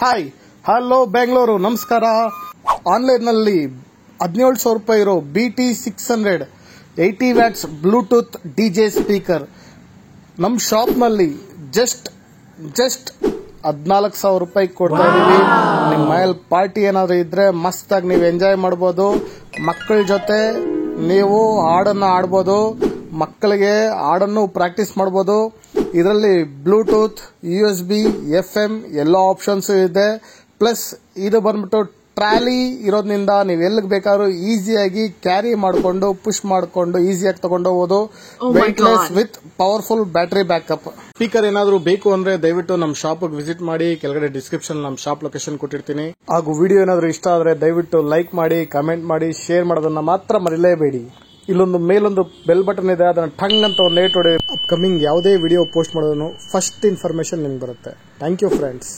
Hi hello Bengaluru ನಮಸ್ಕಾರ. ಆನ್ಲೈನ್ನಲ್ಲಿ 17,000 ರೂಪಾಯಿ ಇರೋ BT600 80 watts Bluetooth DJ speaker ನಮ್ಮ ಶಾಪ್ನಲ್ಲಿ ಜಸ್ಟ್ 14,000 ರೂಪಾಯಿ ಕೊಡ್ತಾ ಇದೀವಿ. ನಿಮ್ಮ ಮನೇಲಿ ಪಾರ್ಟಿ ಏನಾದ್ರು ಇದ್ರೆ ಮಸ್ತಾಗಿ ನೀವು ಎಂಜಾಯ್ ಮಾಡಬಹುದು. ಮಕ್ಕಳ ಜೊತೆ ನೀವು ಹಾಡನ್ನ ಆಡಬಹುದು, ಮಕ್ಕಳಿಗೆ ಹಾಡನ್ನು ಪ್ರಾಕ್ಟೀಸ್ ಮಾಡಬಹುದು. ಇದರಲ್ಲಿ ಬ್ಲೂಟೂತ್, USB, FM ಎಲ್ಲ ಆಪ್ಷನ್ಸ್ ಇದೆ. ಪ್ಲಸ್ ಇದು ಬಂದ್ಬಿಟ್ಟು ಟ್ರಾಲಿ ಇರೋದ್ರಿಂದ ನೀವು ಎಲ್ಲಿಗೆ ಬೇಕಾದ್ರೂ ಈಸಿಯಾಗಿ ಕ್ಯಾರಿ ಮಾಡಿಕೊಂಡು ಪುಷ್ ಮಾಡಿಕೊಂಡು ಈಸಿಯಾಗಿ ತಗೊಂಡು ಹೋಗೋದು. Weightless with powerful battery backup. Speaker ಏನಾದ್ರು ಬೇಕು ಅಂದ್ರೆ ದಯವಿಟ್ಟು ನಮ್ಮ ಶಾಪ್ ವಿಸಿಟ್ ಮಾಡಿ. ಕೆಳಗಡೆ ಡಿಸ್ಕ್ರಿಪ್ಷನ್ ನಮ್ಮ ಶಾಪ್ ಲೊಕೇಶನ್ ಕೊಟ್ಟಿರ್ತೀನಿ. ಹಾಗೂ ವಿಡಿಯೋ ಏನಾದ್ರು ಇಷ್ಟ ಆದ್ರೆ ದಯವಿಟ್ಟು ಲೈಕ್ ಮಾಡಿ, ಕಮೆಂಟ್ ಮಾಡಿ, ಶೇರ್ ಮಾಡೋದನ್ನ ಮಾತ್ರ ಮರಿಲೇಬೇಡಿ. ಇಲ್ಲೊಂದು ಮೇಲೊಂದು ಬೆಲ್ ಬಟನ್ ಇದೆ, ಅದನ್ನ ಟಂಗ್ ಅಂತ ಒಂದು ನೇಟ್ ಹೊಡೆ. ಅಪ್ಕಮಿಂಗ್ ಯಾವುದೇ ವಿಡಿಯೋ ಪೋಸ್ಟ್ ಮಾಡೋದನ್ನು ಫಸ್ಟ್ ಇನ್ಫಾರ್ಮೇಶನ್ ನಿಮ್ಗೆ ಬರುತ್ತೆ. Thank you friends.